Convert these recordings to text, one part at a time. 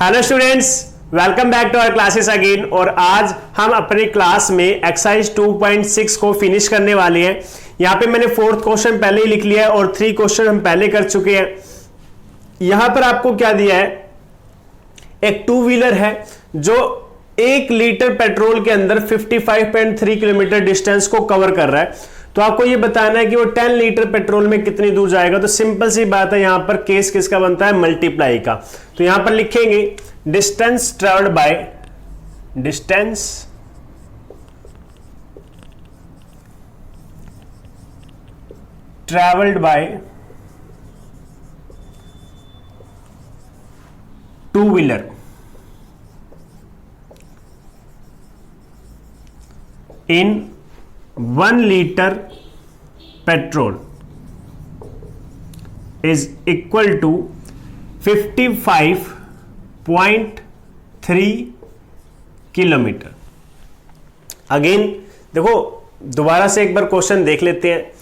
Hello students, welcome back to our classes again. और आज हम अपनी क्लास में एक्सरसाइज 2.6 को फिनिश करने वाले हैं। यहाँ पे मैंने 4th क्वेश्चन पहले ही लिख लिया है और 3 क्वेश्चन हम पहले कर चुके हैं। यहां पर आपको क्या दिया है, एक 2 व्हीलर है जो 1 लीटर पेट्रोल के अंदर 55.3 किलोमीटर डिस्टेंस को कवर कर रहा है। तो आपको ये बताना है कि वो 10 लीटर पेट्रोल में कितनी दूर जाएगा। तो सिंपल सी बात है, यहां पर केस किसका बनता है, मल्टीप्लाई का। तो यहां पर लिखेंगे distance travelled by 2 wheeler in 1 litre petrol is equal to 55.3 kilometre. Again देखो, दोबारा से एक बार क्वेश्चन देख लेते हैं।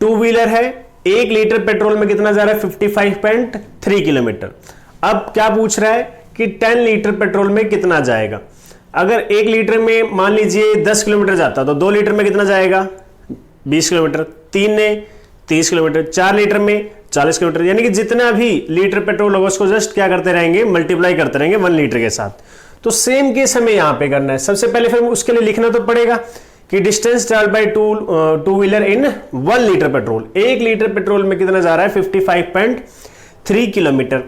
2 व्हीलर है, 1 लीटर पेट्रोल में कितना जा रहा है, 55.3 किलोमीटर। अब क्या पूछ रहा है कि 10 लीटर पेट्रोल में कितना जाएगा। अगर 1 लीटर में मान लीजिए 10 किलोमीटर जाता तो 2 लीटर में कितना जाएगा, 20 किलोमीटर, 3 ने 30 किलोमीटर, 4 लीटर में 40 किलोमीटर। यानी कि जितना भी लीटर पेट्रोल होगा उसको जस्ट क्या करते रहेंगे, मल्टीप्लाई करते रहेंगे 1 लीटर के साथ। तो सेम केस हमें यहां पे करना है। सबसे पहले फिर उसके लिए लिखना तो पड़ेगा कि distance travelled bye 2 wheeler in 1 litre petrol. 1 litre petrol में कितना जा रहा है, 55.3 किलोमीटर।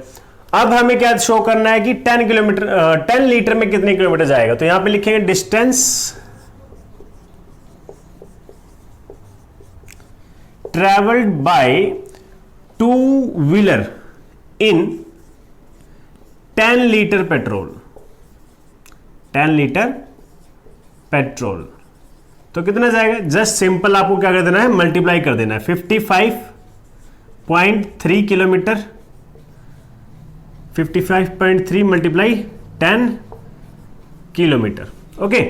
अब हमें क्या शो करना है कि 10 लीटर में कितने किलोमीटर जाएगा। तो यहां पे लिखेंगे distance travelled by 2 wheeler in 10 litre petrol. 10 litre petrol तो कितना जाएगा, जस्ट सिंपल आपको क्या कर देना है, मल्टीप्लाई कर देना है। 55.3 किलोमीटर, 55.3 मल्टीप्लाई 10 किलोमीटर। ओके,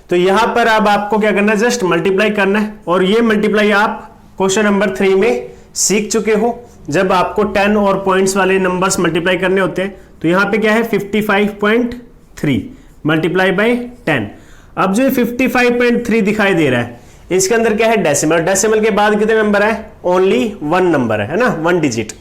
तो यहां पर अब आपको क्या करना है, जस्ट मल्टीप्लाई करना है। और ये मल्टीप्लाई आप क्वेश्चन नंबर 3 में सीख चुके हो, जब आपको 10 और पॉइंट्स वाले नंबर्स मल्टीप्लाई करने होते हैं। तो यहां पे क्या है, 55.3 मल्टीप्लाई बाय 10। अब जो 55.3 दिखाई दे रहा है, इसके अंदर क्या है, डेसिमल। डेसिमल के बाद कितने नंबर है, ओनली 1 नंबर है ना, 1 डिजिट।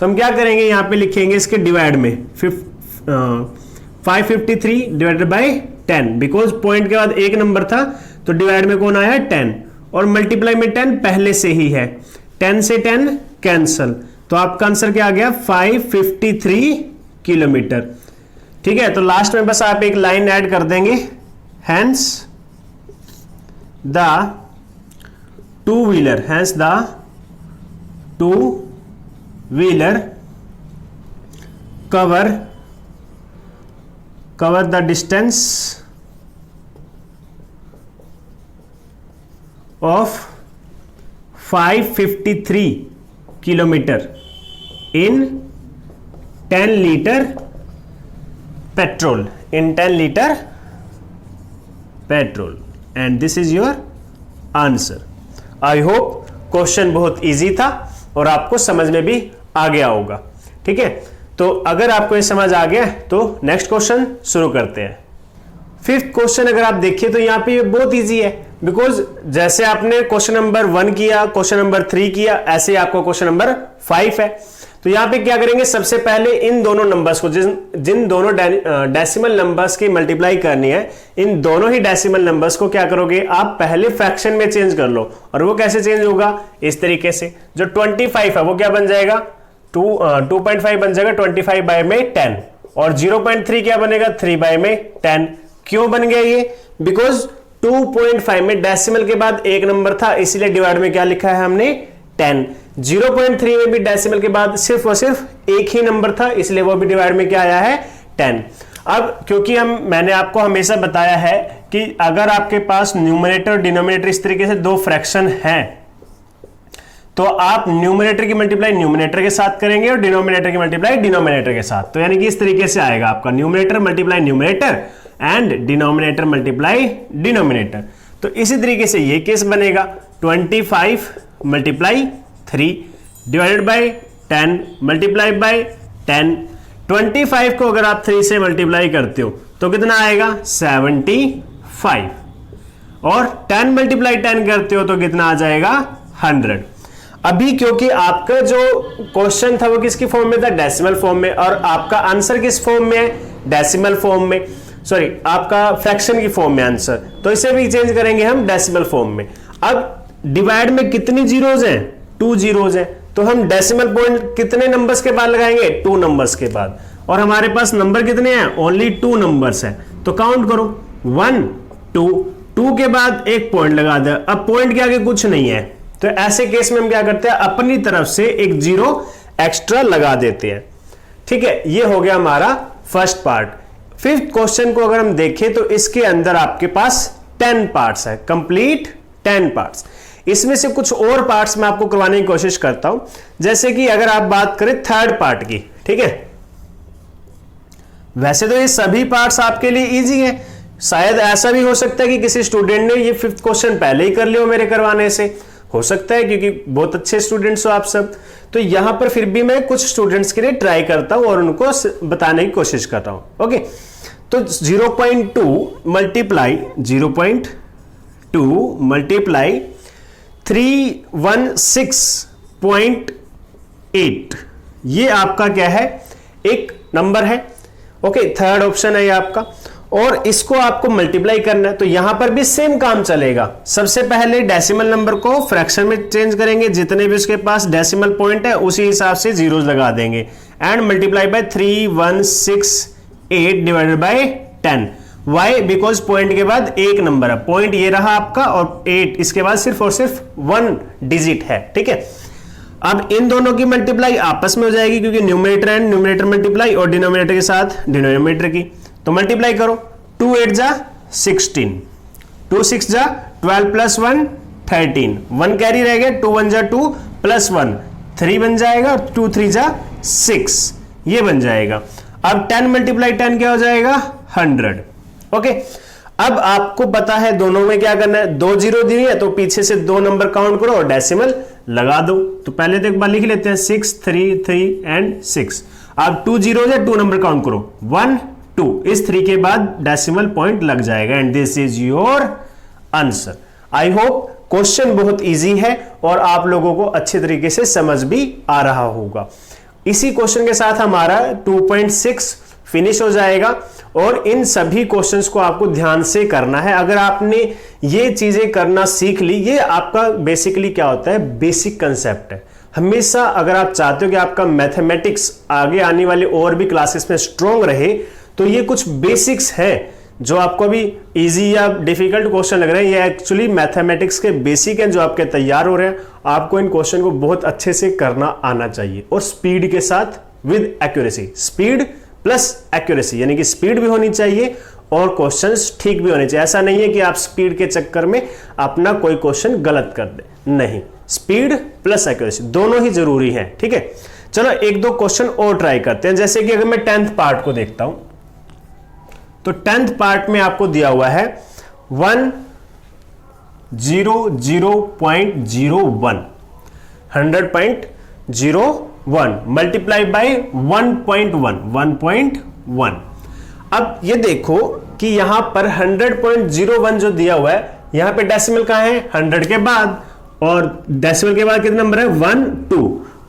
तो हम क्या करेंगे, यहां पे लिखेंगे इसके डिवाइड में 553 डिवाइडेड बाय 10, बिकॉज पॉइंट के बाद एक नंबर था तो डिवाइड में कौन आया, 10, और मल्टीप्लाई में 10 पहले से ही है। 10 से 10 कैंसल, तो आपका आंसर क्या आ गया, 553 किलोमीटर। ठीक है, तो लास्ट में बस आप एक लाइन ऐड कर देंगे, hence the 2 wheeler cover the distance of 553 kilometer in 10 liter petrol, and this is your answer. I hope question बहुत इजी था और आपको समझ में भी आ गया होगा। ठीक है, तो अगर आपको ये समझ आ गया तो नेक्स्ट क्वेश्चन शुरू करते हैं। 5th क्वेश्चन अगर आप देखिए तो यहाँ पे ये बहुत इजी है, बिकॉज जैसे आपने क्वेश्चन नंबर 1 किया, क्वेश्चन नंबर 3 किया, ऐसे ही आपको क्वेश्चन नंबर 5 है। तो यहाँ पे क्या करेंगे, सबसे पहले इन दोनों नंबर्स को, जिन दोनों डेसिमल नंबर्स की मल्टीप्लाई करनी है, इन दोनों ही डेसिमल नंबर्स को क्या करोगे, आप पहले फ्रैक्शन में चेंज कर लो। और वो कैसे चेंज होगा, इस तरीके से। जो 25 है वो क्या बन जाएगा, 2.5 बन जाएगा 25 बाय में 10, और 0.3 क्या बनेगा, 3 बाय में 10। क्यों बन गया ये, बिकॉज 2.5 में डेसिमल के बाद एक नंबर था, इसीलिए डिवाइड में क्या लिखा है हमने, 10। 0.3 में भी डेसिमल के बाद सिर्फ और सिर्फ एक ही नंबर था, इसलिए वो भी डिवाइड में क्या आया है, 10। अब क्योंकि मैंने आपको हमेशा बताया है कि अगर आपके पास न्यूमरेटर और डिनोमिनेटर इस तरीके से 2 फ्रैक्शन हैं, तो आप न्यूमरेटर की मल्टीप्लाई न्यूमरेटर के साथ करेंगे और डिनोमिनेटर की मल्टीप्लाई डिनोमिनेटर के साथ। तो यानी कि इस तरीके से आएगा आपका numerator multiply numerator and denominator multiply denominator. तो इसी तरीके से ये केस बनेगा 25 multiply 3 divided by 10 multiply by 10 25 को अगर आप 3 से मल्टीप्लाई करते हो तो कितना आएगा 75, और 10 मल्टीप्लाई 10 करते हो तो कितना आ जाएगा 100। अभी क्योंकि आपका जो क्वेश्चन था वो किसकी फॉर्म में था, डेसिमल फॉर्म में, और आपका आंसर किस फॉर्म में है, डेसिमल फॉर्म में, सॉरी आपका फ्रैक्शन की फॉर्म में आंसर, तो इसे भी चेंज करेंगे हम डेसिमल फॉर्म में। अब डिवाइड में कितनी जीरोज हैं, 2 जीरोज हैं, तो हम डेसिमल पॉइंट कितने नंबर्स के बाद लगाएंगे, 2 नंबर्स के बाद, और हमारे पास नंबर कितने हैं, ओनली 2 नंबर्स हैं, तो काउंट करो 1 2, 2 के बाद एक पॉइंट लगा दे। अब पॉइंट के आगे कुछ नहीं है, तो ऐसे केस में हम क्या करते हैं, अपनी तरफ से एक जीरो एक्स्ट्रा लगा देते हैं। ठीक है, ये हो गया हमारा फर्स्ट पार्ट। फिफ्थ क्वेश्चन को अगर हम देखें तो इसके अंदर आपके पास 10 पार्ट्स है, कंप्लीट 10 पार्ट्स। इसमें से कुछ और पार्ट्स मैं आपको करवाने की कोशिश करता हूं, जैसे कि अगर आप बात करें थर्ड पार्ट की। ठीक है, वैसे तो ये सभी पार्ट्स आपके लिए इजी है, शायद ऐसा भी हो सकता है कि किसी स्टूडेंट ने ये फिफ्थ क्वेश्चन पहले ही कर लिया हो मेरे करवाने से, हो सकता है, क्योंकि बहुत अच्छे स्टूडेंट्स हो आप सब। तो यहां पर फिर भी मैं कुछ स्टूडेंट्स के लिए ट्राई करता हूं और उनको बताने की कोशिश कर रहा हूं। ओके, तो 0.2 मल्टीप्लाई 0.2 मल्टीप्लाई 316.8, ये आपका क्या है, एक नंबर है। ओके, थर्ड ऑप्शन है ये आपका, और इसको आपको मल्टीप्लाई करना है, तो यहां पर भी सेम काम चलेगा। सबसे पहले डेसिमल नंबर को फ्रैक्शन में चेंज करेंगे, जितने भी उसके पास डेसिमल पॉइंट है उसी हिसाब से जीरोस लगा देंगे, and multiply by 3168 divided by 10। Why, because point के बाद एक नंबर है, पॉइंट ये रहा आपका, और 8 इसके बाद सिर्फ और सिर्फ 1 डिजिट है। ठीक है, अब इन दोनों की मल्टीप्लाई आपस में हो जाएगी, क्योंकि न्यूमरेटर एंड न्यूमरेटर मल्टीप्लाई, और डिनोमिनेटर के साथ डिनोमिनेटर की, तो मल्टीप्लाई करो। 2 8 जा 16, 2 6 जा 12 प्लस 1 13, 1 कैरी रह गया, 2 1 जा 2 प्लस 1 3 बन जाएगा, 2 3 जा 6, ये बन जाएगा। अब 10 मल्टीप्लाई 10 क्या हो जाएगा, 100। ओके, अब आपको पता है दोनों में क्या करना है, 2 जीरो दी है तो पीछे से 2 नंबर काउंट करो और डेसिमल लगा दो। तो पहले तो एक बार लिख लेते हैं 6 3 3 एंड 6। अब 2 जीरो है, 2 नंबर काउंट करो 1 2, इस 3 के बाद डेसिमल पॉइंट लग जाएगा, and this is your answer. I hope question बहुत इजी है और आप लोगों को अच्छे तरीके से समझ भी आ रहा होगा। इसी क्वेश्चन के साथ हमारा 2.6 फिनिश हो जाएगा, और इन सभी क्वेश्चंस को आपको ध्यान से करना है। अगर आपने ये चीजें करना सीख ली, ये आपका बेसिकली क्या होता है, बेसिक कंसेप्ट है। हमेशा अगर आप चाहते हो कि आपका मैथमेटिक्स आगे आने वाली और भी क्लासेस में स्ट्रॉन्ग रहे, तो ये कुछ बेसिक्स हैं जो आपको अभी इजी या डिफिकल्ट क्वेश्चन लग रहे हैं, ये एक्चुअली मैथमेटिक्स के बेसिक हैं जो आपके तैयार हो रहे हैं। आपको इन क्वेश्चन को बहुत अच्छे से करना आना चाहिए, और स्पीड के साथ with accuracy, speed plus accuracy, यानी कि स्पीड भी होनी चाहिए और क्वेश्चंस ठीक भी होने चाहिए। ऐसा नहीं है कि आप स्पीड के चक्कर में अपना कोई क्वेश्चन गलत कर दे, नहीं, स्पीड प्लस एक्यूरेसी दोनों ही जरूरी है। ठीक है, चलो एक दो क्वेश्चन और ट्राई करते हैं। जैसे कि अगर मैं 10th पार्ट को देखता हूं, तो 10th पार्ट में आपको दिया हुआ है 100.01 100.01 मल्टीप्लाई बाय 1.1। अब ये देखो कि यहां पर 100.01 जो दिया हुआ है, यहां पे डेसिमल कहां है, 100 के बाद, और डेसिमल के बाद कितना नंबर है, 1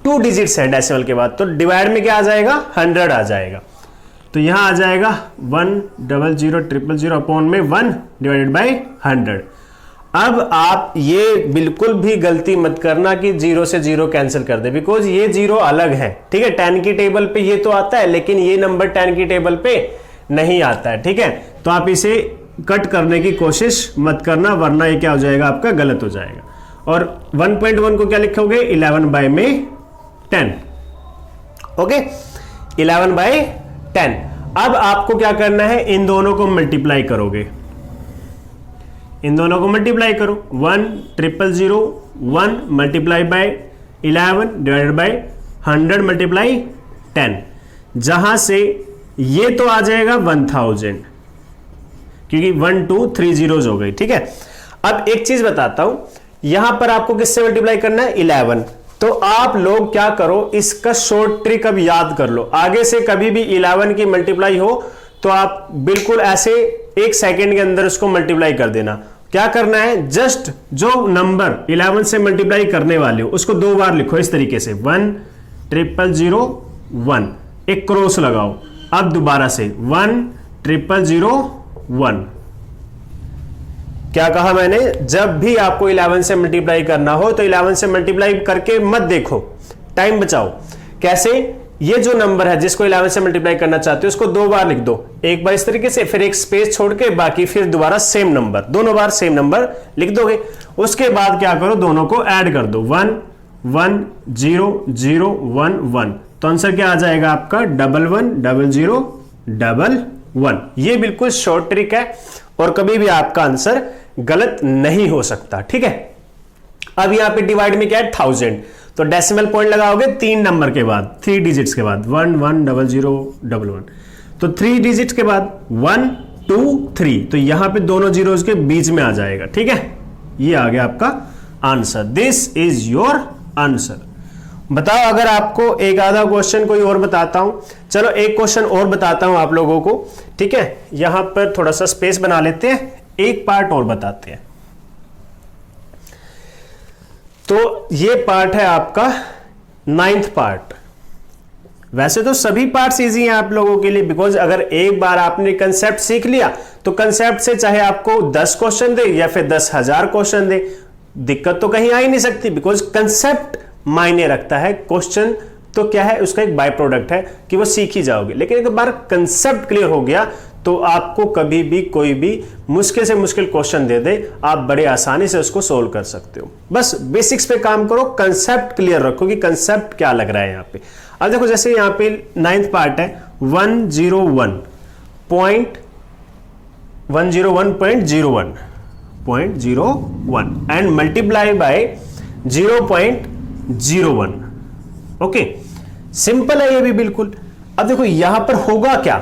2 डिजिट्स है डेसिमल के बाद, तो डिवाइड में क्या आ जाएगा, 100 आ जाएगा। तो यहां आ जाएगा 1000000 अपॉन में 1 डिवाइडेड बाय 100। अब आप ये बिल्कुल भी गलती मत करना कि 0 से 0 कैंसिल कर दे, बिकॉज ये 0 अलग है। ठीक है, 10 की टेबल पे ये तो आता है, लेकिन ये नंबर 10 की टेबल पे नहीं आता है। ठीक है, तो आप इसे कट करने की कोशिश मत करना, वरना ये क्या हो जाएगा, आपका गलत हो जाएगा। और 1.1 को क्या लिखोगे, 11 बाय में 10। Okay, 11 by 10। अब आपको क्या करना है, इन दोनों को मल्टीप्लाई करोगे, इन दोनों को मल्टीप्लाई करो, 10001 multiply by 11 divided by 100 multiply 10, जहां से ये तो आ जाएगा 1000, क्योंकि 1 2 3 जीरोज हो गई। ठीक है, अब एक चीज बताता हूं, यहां पर आपको किससे मल्टीप्लाई करना है, 11, तो आप लोग क्या करो, इसका शॉर्ट ट्रिक अब याद कर लो। आगे से कभी भी 11 की मल्टीप्लाई हो तो आप बिल्कुल ऐसे 1 सेकेंड के अंदर उसको मल्टीप्लाई कर देना। क्या करना है, जस्ट जो नंबर 11 से मल्टीप्लाई करने वाले हो उसको 2 बार लिखो इस तरीके से 1,0,0,1, एक क्रॉस लगाओ। अब दोबारा से 1,0,0,1। क्या कहा मैंने, जब भी आपको 11 से मल्टीप्लाई करना हो तो 11 से मल्टीप्लाई करके मत देखो, टाइम बचाओ। कैसे, ये जो नंबर है जिसको 11 से मल्टीप्लाई करना चाहते हो उसको 2 बार लिख दो, एक बार इस तरीके से, फिर एक स्पेस छोड़ के बाकी फिर दोबारा सेम नंबर, दोनों बार सेम नंबर लिख दोगे। उसके बाद क्या करो, दोनों को ऐड कर दो, 1,1,0,0,1,1। तो आंसर क्या आ जाएगा आपका 11,0,0,1,1। ये बिल्कुल शॉर्ट ट्रिक है और कभी भी आपका आंसर गलत नहीं हो सकता। ठीक है, अब यहां पे डिवाइड में क्या है 1000, तो डेसिमल पॉइंट लगाओगे 3 नंबर के बाद, 3 डिजिट्स के बाद 1,1,0,0,1,1। तो 3 डिजिट्स के बाद 1 2 3, तो यहां पे दोनों जीरोस के बीच में आ जाएगा। ठीक है, ये आ गया आपका answer. This is your answer. बताओ, अगर आपको एक आधा क्वेश्चन कोई और बताता हूं, चलो एक क्वेश्चन और बताता हूं आप लोगों को। ठीक है, यहां पर थोड़ा सा स्पेस बना लेते हैं, एक पार्ट और बताते हैं। तो ये पार्ट है आपका 9th पार्ट। वैसे तो सभी पार्ट्स इजी हैं आप लोगों के लिए, बिकॉज अगर एक बार आपने कंसेप्ट सीख लिया तो कंसेप्ट से चाहे आपको 10 क्वेश्चन दे या फिर 10,000 क्वेश्चन दे, दिक्कत तो कहीं आ ही नहीं सकती, बिकॉज कंसेप्ट मायने रखता है। क्वेश्चन तो क्या है, उसका एक बाय प्रोडक्ट है कि वो सीख ही जाओगे, लेकिन एक बार कंसेप्ट क्लियर हो गया तो आपको कभी भी कोई भी मुश्किल से मुश्किल क्वेश्चन दे दे, आप बड़े आसानी से उसको सोल्व कर सकते हो। बस बेसिक्स पे काम करो, कंसेप्ट क्लियर रखो कि कंसेप्ट क्या लग रहा है यहाँ पे। अब देखो, जैसे यहाँ पे 9th पार्ट है 101.01 and multiply bye 0.01। Okay, simple है ये भी बिल्कुल। अब देखो यहां पर होगा क्या,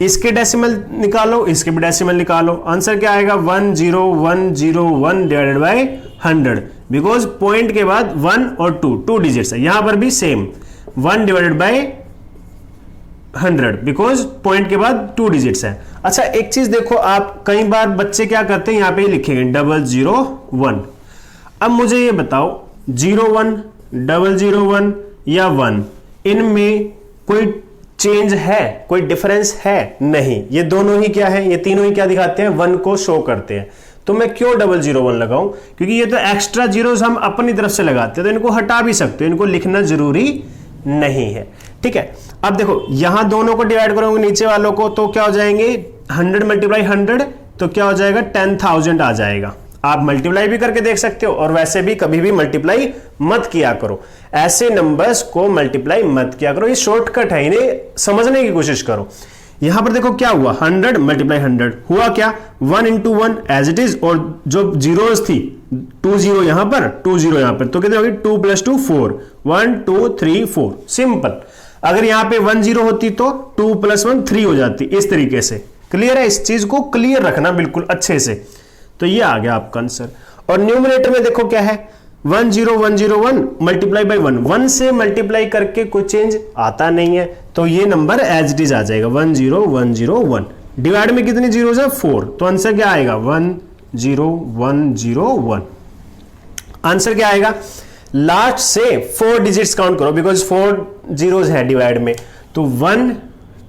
इसके डेसिमल निकालो, इसके भी डेसिमल निकालो, आंसर क्या आएगा 1,0,1,0,1 डिवाइडेड बाय 100, बिकॉज पॉइंट के बाद 1 और 2 डिजिट्स है। यहां पर भी same 1 divided by 100, because point के बाद 2 डिजिट्स है। अच्छा, एक चीज देखो, आप कई बार बच्चे क्या करते हैं, यहां पे लिखेंगे 0,0,1। अब मुझे ये बताओ 0,1, 0,0,1 या 1, इनमें कोई चेंज है, कोई डिफरेंस है? नहीं, ये दोनों ही क्या है, ये तीनों ही क्या दिखाते हैं, 1 को शो करते हैं। तो मैं क्यों 0,0,1 लगाऊं, क्योंकि ये तो एक्स्ट्रा जीरोस हम अपनी तरफ से लगाते हैं, तो इनको हटा भी सकते हो, इनको लिखना जरूरी नहीं है। ठीक है, अब देखो यहां दोनों को डिवाइड करोगे नीचे वालों को, तो क्या हो जाएंगे 100 मल्टीप्लाई 100, तो क्या हो जाएगा 10,000 आ जाएगा। आप मल्टीप्लाई भी करके देख सकते हो, और वैसे भी कभी भी मल्टीप्लाई मत किया करो, ऐसे नंबर्स को मल्टीप्लाई मत किया करो, ये शॉर्टकट है, इन्हें समझने की कोशिश करो। यहां पर देखो क्या हुआ, 100 मल्टीप्लाई 100 हुआ क्या, 1 into 1 एज इट इज, और जो जीरोस थी 2 0 यहां पर 2 0 यहां पर, तो कितनी होगी 2 + 2 4, 1 2 3 4, सिंपल। अगर यहां पे 1 0 होती तो 2 + 1 3 हो जाती, इस तरीके से। क्लियर है, इस चीज को क्लियर रखना बिल्कुल अच्छे से। तो ये आ गया आपका आंसर। और न्यूमरेटर में देखो क्या है, 1,0,1,0,1 मल्टीप्लाई बाय 1, 1 से मल्टीप्लाई करके कोई चेंज आता नहीं है, तो ये नंबर एज इट इज आ जाएगा 1,0,1,0,1। डिवाइड में कितनी जीरोस है 4, तो आंसर क्या आएगा 1,0,1,0,1। आंसर क्या आएगा, लास्ट से 4 डिजिट्स काउंट करो, बिकॉज 4 जीरोस है डिवाइड में, तो 1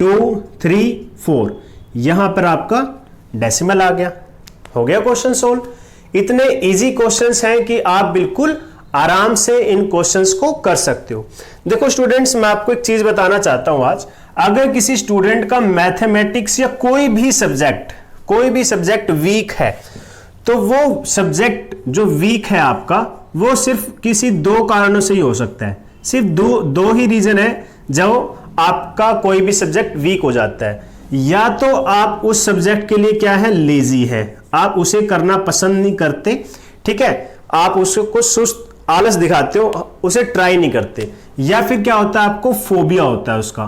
2 3 4, यहां पर आपका डेसिमल आ गया। हो गया क्वेश्चन सोल्व। इतने इजी क्वेश्चंस हैं कि आप बिल्कुल आराम से इन क्वेश्चंस को कर सकते हो। देखो स्टूडेंट्स, मैं आपको एक चीज बताना चाहता हूं आज, अगर किसी स्टूडेंट का मैथमेटिक्स या कोई भी सब्जेक्ट वीक है, तो वो सब्जेक्ट जो वीक है आपका, वो सिर्फ किसी 2 कारणों से ही हो सकता है। सिर्फ दो ही रीजन है जो आपका कोई भी सब्जेक्ट वीक हो जाता है। या तो आप उस सब्जेक्ट के लिए क्या है, लेजी है, आप उसे करना पसंद नहीं करते, ठीक है, आप उसको सुस्त आलस दिखाते हो, उसे ट्राई नहीं करते। या फिर क्या होता है, आपको फोबिया होता है, उसका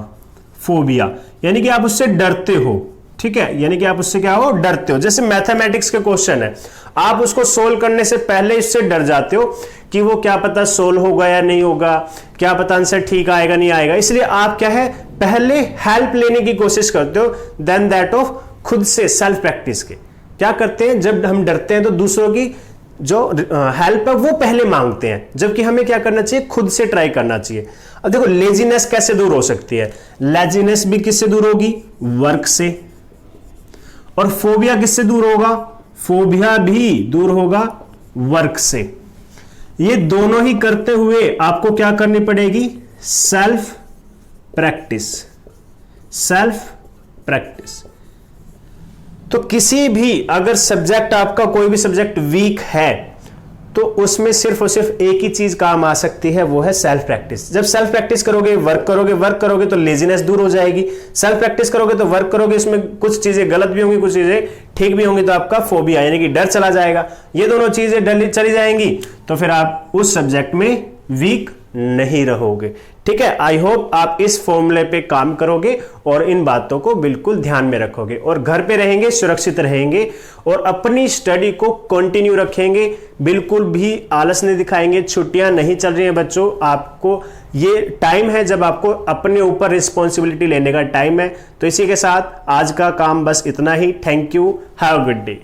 फोबिया यानी कि आप उससे डरते हो, ठीक है, यानी कि आप उससे क्या हो, डरते हो। जैसे मैथमेटिक्स के क्वेश्चन है, आप उसको सोल्व करने से पहले इससे डर जाते हो कि वो क्या पता सोल्व होगा या नहीं होगा, क्या पता आंसर ठीक आएगा नहीं आएगा, इसलिए आप क्या है पहले हेल्प लेने की कोशिश करते हो देन दैट ऑफ खुद से सेल्फ प्रैक्टिस के। क्या करते हैं, जब हम डरते हैं तो दूसरों की जो हेल्प है वो पहले मांगते हैं, जबकि हमें क्या करना चाहिए, खुद से ट्राई करना चाहिए। अब देखो लेजीनेस कैसे दूर हो सकती है, लेजीनेस भी किससे दूर होगी, वर्क से। और फोबिया किससे दूर होगा, फोबिया भी दूर होगा वर्क से। ये दोनों ही करते हुए आपको क्या करनी पड़ेगी, सेल्फ प्रैक्टिस, सेल्फ प्रैक्टिस। तो किसी भी अगर सब्जेक्ट आपका कोई भी सब्जेक्ट वीक है तो उसमें सिर्फ और सिर्फ एक ही चीज काम आ सकती है, वो है सेल्फ प्रैक्टिस। जब सेल्फ प्रैक्टिस करोगे, वर्क करोगे तो लेजीनेस दूर हो जाएगी। सेल्फ प्रैक्टिस करोगे तो वर्क करोगे, इसमें कुछ चीजें गलत भी होंगी, कुछ चीजें ठीक भी होंगी, तो आपका फोबिया यानी कि डर चला जाएगा। ये दोनों चीजें चली जाएंगी तो फिर आप उस सब्जेक्ट में वीक नहीं रहोगे। ठीक है, आई होप आप इस फॉर्मूले पे काम करोगे और इन बातों को बिल्कुल ध्यान में रखोगे और घर पे रहेंगे, सुरक्षित रहेंगे और अपनी स्टडी को कंटिन्यू रखेंगे, बिल्कुल भी आलस नहीं दिखाएंगे। छुट्टियां नहीं चल रही हैं बच्चों, आपको ये टाइम है जब आपको अपने ऊपर रिस्पॉन्सिबिलिटी लेने का टाइम है। तो इसी के साथ आज का काम बस इतना ही। Thank you, have a good day.